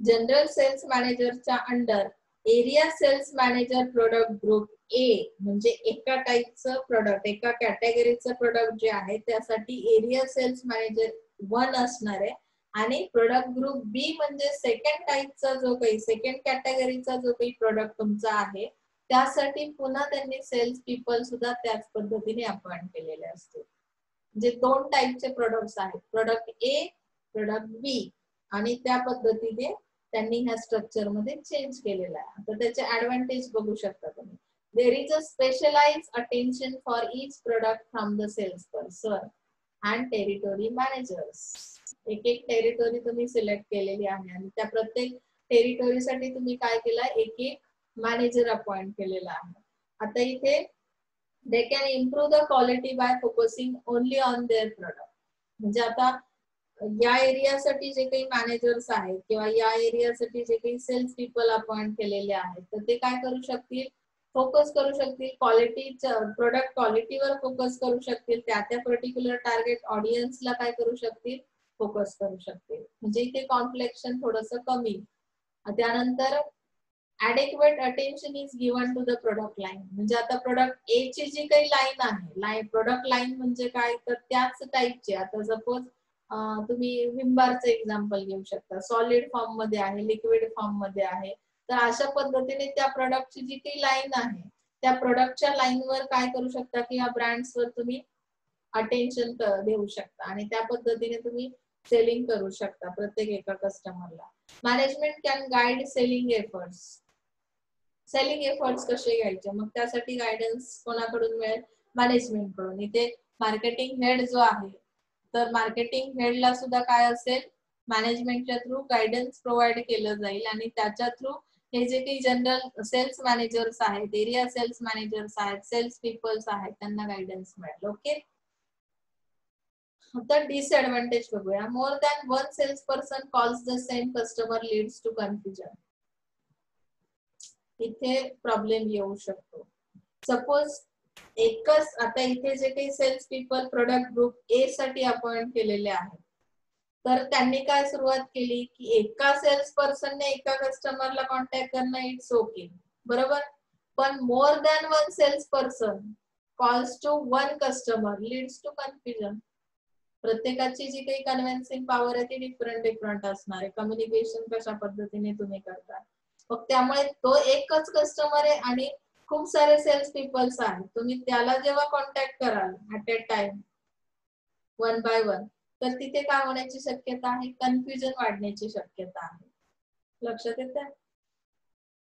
Speaker 1: जनरल सेल्स मॅनेजरच्या under area sales manager product group A म्हणजे एका टाईपचं प्रोडक्ट, एका कॅटेगरीचं प्रोडक्ट जे आहे त्यासाठी एरिया सेल्स मॅनेजर 1 असणार आहे आणि प्रोडक्ट ग्रुप बी म्हणजे सेकंड टाईपचा जो काही सेकंड कॅटेगरीचा जो काही प्रोडक्ट तुमचा आहे त्यासाठी पुन्हा त्यांनी सेल्स पीपल सुद्धा त्याच पद्धतीने अपॉइंट केलेले असतील. म्हणजे 2 टाईपचे प्रोडक्ट्स आहेत, प्रोडक्ट ए, प्रोडक्ट बी आणि त्या पद्धतीने त्यांनी ह्या स्ट्रक्चर मध्ये चेंज केलेला आहे. आता त्याचे ऍडव्हान्टेज बघू शकता तुम्ही. There is a specialised attention for each product from the sales person and territory managers. एक एक टेरिटोरी तुम्ही सिलेक्ट केलेली आहे आणि त्या प्रत्येक टेरिटोरीसाठी तुम्ही काय केलं, एक एक मॅनेजर अपॉइंट केलेला आहे. आता इथे they can improve the quality bye focusing only on their product. म्हणजे आता या एरियासाठी जे काही मॅनेजर्स आहेत किंवा या एरियासाठी जे काही सेल्स पीपल अपॉइंट केलेले आहेत तर ते काय करू शकतील, फोकस करू शकतील क्वालिटी, प्रोडक्ट क्वालिटीवर फोकस करू शकतील, त्या पर्टिक्युलर टार्गेट ऑडियन्सला काय करू शकतील, फोकस करू शकतील. म्हणजे इथे कॉन्फ्लिक्शन थोडंसं कमी. त्यानंतर adequate attention is given to the product line. म्हणजे आता प्रोडक्ट ए ची जी काही लाईन आहे, प्रोडक्ट लाईन म्हणजे काय तर त्याच टाईपचे. आता सपोज तुम्ही विम्बारचं एक्झाम्पल घेऊ शकता, सॉलिड फॉर्म मध्ये आहे, लिक्विड फॉर्म मध्ये आहे, तर अशा पद्धतीने त्या प्रोडक्टची जी काही लाईन आहे त्या प्रोडक्टच्या लाईनवर काय करू शकता की या ब्रँड्सवर तुम्ही अटेन्शन देऊ शकता आणि त्या पद्धतीने तुम्ही सेलिंग करू शकता प्रत्येक एका कस्टमरला. Management can guide selling efforts. Selling efforts कसे घ्यायचे, मग त्यासाठी गायडन्स कोणाकडून मिळेल, मॅनेजमेंट कडून. इथे मार्केटिंग हेड जो आहे तर मार्केटिंग हेडला सुद्धा काय असेल, मॅनेजमेंटच्या थ्रू गायडन्स प्रोव्हाइड केलं जाईल आणि त्याच्या थ्रू हे जे काही जनरल सेल्स मॅनेजर्स आहेत, एरिया सेल्स मॅनेजर्स आहेत, सेल्स पीपल्स आहेत त्यांना गायडन्स मिळेल. ओके. आता डिसएडव्हान्टेज बघूया. More than one sales person calls the same customer leads to confusion. इथे प्रॉब्लेम येऊ शकतो. सपोज एकच, आता इथे जे काही sales people product group A साठी अपॉइंट केलेले आहेत तर त्यांनी काय सुरुवात केली की एका सेल्स पर्सनने एका कस्टमरला कॉन्टॅक्ट करणं इट्स ओके, बरोबर. पण more than one sales person calls to one customer leads to confusion. प्रत्येकाची जी काही कन्व्हिन्सिंग पॉवर आहे ती डिफरंट असणार आहे. कम्युनिकेशन कशा पद्धतीने तुम्ही करता, मग त्यामुळे तो एकच कस्टमर आहे आणि खूप सारे सेल्स पीपल्स आहेत, तुम्ही त्याला जेव्हा कॉन्टॅक्ट कराल at a time one by one तर तिथे काय होण्याची शक्यता आहे, कन्फ्युजन वाढण्याची शक्यता आहे. लक्षात येतं.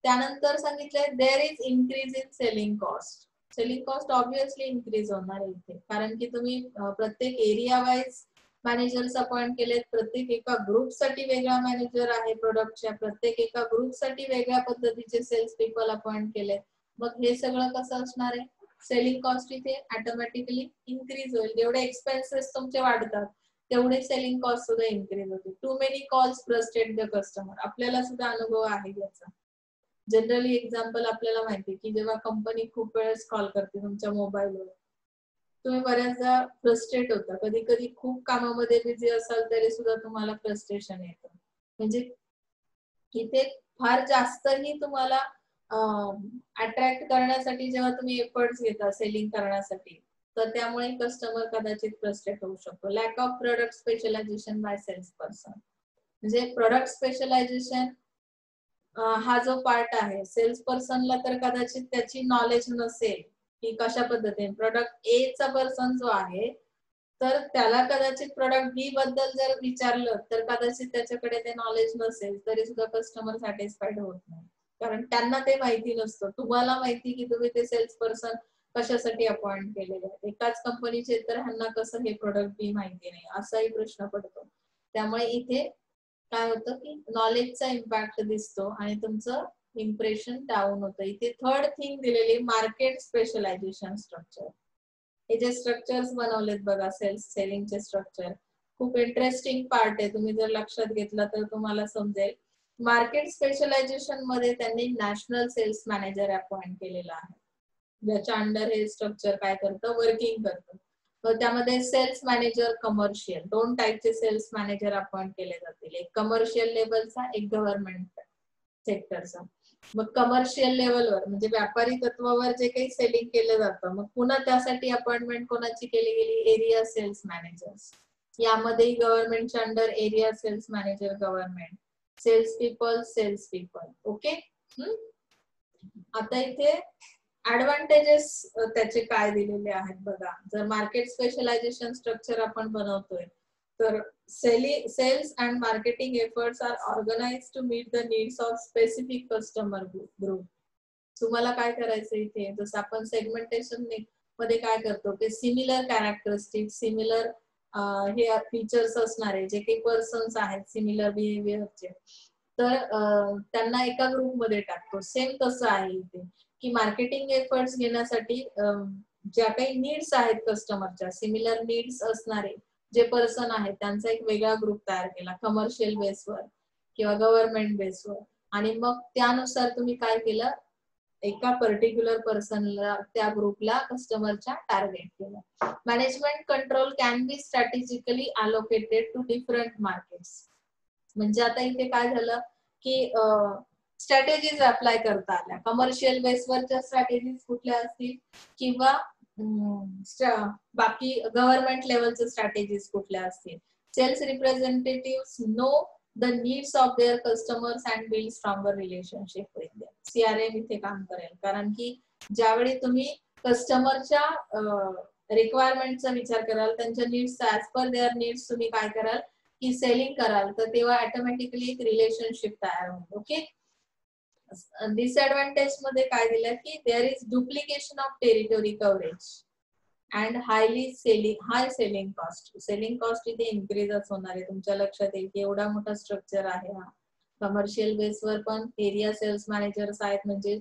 Speaker 1: त्यानंतर सांगितलंय there is increase in selling cost. Selling cost obviously increase होणार आहे इथे, कारण की तुम्ही प्रत्येक एरिया वाईज मॅनेजर्स अपॉइंट केलेत, प्रत्येक एका ग्रुपसाठी वेगळा मॅनेजर आहे प्रोडक्टच्या, प्रत्येक एका ग्रुपसाठी वेगळ्या पद्धतीचे सेल्स पीपल अपॉइंट केलेत. मग हे सगळं कसं असणार आहे, सेलिंग कॉस्ट इथे ऑटोमॅटिकली इन्क्रीज होईल. जेवढे एक्सपेन्सेस तुमचे वाढतात तेवढे सेलिंग कॉस्ट सुद्धा इन्क्रीज होते. Too many calls frustrate the customer. आपल्याला सुद्धा अनुभव आहे याचा. जनरली एक्झाम्पल आपल्याला माहिती की जेव्हा कंपनी खूप वेळेस कॉल करते तुमच्या मोबाईलवर, तुम्ही बऱ्याचदा फ्रस्ट्रेट होता. कधी कधी खूप कामामध्ये बिझी असाल तरी सुद्धा तुम्हाला फ्रस्ट्रेशन येतं. म्हणजे इथे फार जास्तही तुम्हाला अट्रॅक्ट करण्यासाठी जेव्हा तुम्ही एफर्ट्स घेता सेलिंग करण्यासाठी तर त्यामुळे कस्टमर कदाचित फ्रस्ट्रेट होऊ शकतो. Lack of product specialisation by sales person. म्हणजे प्रोडक्ट स्पेशलायझेशन हा जो पार्ट आहे सेल्स पर्सनला तर कदाचित त्याची नॉलेज नसेल की कशा पद्धतीने प्रोडक्ट ए चा पर्सन जो आहे तर त्याला कदाचित प्रोडक्ट बी बद्दल जर विचारलं तर कदाचित त्याच्याकडे ते नॉलेज नसेल तरी सुद्धा कस्टमर सॅटिस्फाईड होत नाही, कारण त्यांना ते माहिती नसतं. तुम्हाला माहिती की तुम्ही ते सेल्स पर्सन कशासाठी अपॉइंट केलेले आहेत. एकाच कंपनीचे तर ह्यांना कसं हे प्रोडक्ट बी माहिती नाही असाही प्रश्न पडतो. त्यामुळे इथे काय होतं की नॉलेजचा इम्पॅक्ट दिसतो आणि तुमचं इम्प्रेशन डाऊन होतं. इथे थर्ड थिंग दिलेली मार्केट स्पेशलायझेशन स्ट्रक्चर. हे जे स्ट्रक्चर्स बनवलेत बघा सेल्स सेलिंगचे स्ट्रक्चर, खूप इंटरेस्टिंग पार्ट आहे. तुम्ही जर लक्षात घेतला तर तुम्हाला समजेल. मार्केट स्पेशलायझेशन मध्ये त्यांनी नॅशनल सेल्स मॅनेजर अपॉइंट केलेला आहे, ज्याच्या अंडर हे स्ट्रक्चर काय करतं, वर्किंग करतं. तर त्यामध्ये सेल्स मॅनेजर कमर्शियल, 2 टाईपचे सेल्स मॅनेजर अपॉइंट केले जातील, एक कमर्शियल लेवलचा एक गव्हर्नमेंट सेक्टरचा. मग कमर्शियल लेवलवर म्हणजे व्यापारी तत्वावर जे काही सेलिंग केलं जातं, मग पुन्हा त्यासाठी अपॉइंटमेंट कोणाची केली गेली? Area sales managers. यामध्येही गव्हर्नमेंटच्या under area sales manager government, sales people. Okay. आता इथे ऍडव्हान्टेजेस त्याचे काय दिलेले आहेत बघा. जर मार्केट स्पेशलायझेशन स्ट्रक्चर आपण बनवतोय तर sales and marketing efforts are organised to meet the needs of specific customer group. तुम्हाला काय करायचं इथे, जसं आपण सेगमेंटेशन मध्ये काय करतो की सिमिलर कॅरेक्टरिस्टिक, सिमिलर हे फीचर्स असणारे जे काही पर्सन्स आहेत सिमिलर बिहेवियरचे, तर त्यांना एका ग्रुपमध्ये टाकतो. सेम तसं आहे इथे की मार्केटिंग एफर्ट्स घेण्यासाठी ज्या काही नीड्स आहेत कस्टमरच्या, सिमिलर नीड्स असणारे जे पर्सन आहेत त्यांचा एक वेगळा ग्रुप तयार केला कमर्शियल बेसवर किंवा गव्हर्नमेंट बेसवर, आणि मग त्यानुसार तुम्ही काय केलं, एका पर्टिक्युलर पर्सनला त्या ग्रुपला कस्टमरच्या टार्गेट केलं. Management control can be strategically allocated to different markets. म्हणजे आता इथे काय झालं की स्ट्रॅटेजीज अप्लाय करता आल्या. कमर्शियल बेसवरच्या स्ट्रॅटेजीज कुठल्या असतील किंवा बाकी गव्हर्नमेंट लेवलच्या स्ट्रॅटेजीज कुठल्या असतील. Sales representatives know the needs of their customers and build stronger relationship with them. CRM इथे काम करेल, कारण की ज्यावेळी तुम्ही कस्टमरच्या रिक्वायरमेंटचा विचार कराल, त्यांच्या नीड्सचा ऍज पर देअर नीड्स तुम्ही काय कराल की सेलिंग कराल, तर तेव्हा ऑटोमॅटिकली एक रिलेशनशिप तयार होईल. ओके. डिसएडव्हान्टेज मध्ये काय दिलं की there is duplication of territory coverage and high selling cost. Selling cost इथे इन्क्रीजच होणार आहे. तुमच्या लक्षात येईल की एवढा मोठा स्ट्रक्चर आहे हा. कमर्शियल बेसवर पण एरिया सेल्स मॅनेजर्स आहेत, म्हणजे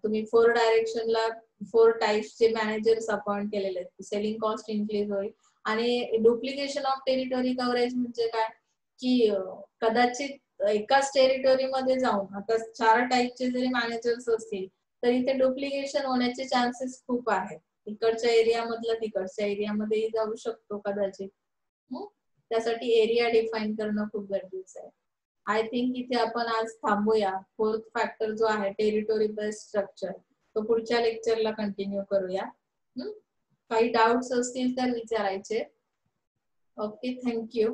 Speaker 1: तुम्ही 4 डायरेक्शनला 4 टाइप्सचे मॅनेजर्स अपॉइंट केलेले आहेत. सेलिंग कॉस्ट इन्क्रीज होईल. आणि डुप्लिकेशन ऑफ टेरिटरी कव्हरेज म्हणजे काय की कदाचित एकाच टेरिटरी मध्ये जाऊन आता 4 टाइपचे जरी मॅनेजर्स असतील तर इथे डुप्लिकेशन होण्याचे चान्सेस खूप आहेत. इकडच्या एरिया मधला तिकडच्या एरियामध्येही जाऊ शकतो कदाचित. त्यासाठी एरिया डिफाईन करणं खूप गरजेचं आहे. आय थिंक इथे आपण आज थांबूया. 4th फॅक्टर जो आहे टेरिटरी बेस्ड स्ट्रक्चर, तो पुढच्या लेक्चरला कंटिन्यू करूया. काही डाउट्स असतील तर विचारायचे. Okay, thank you.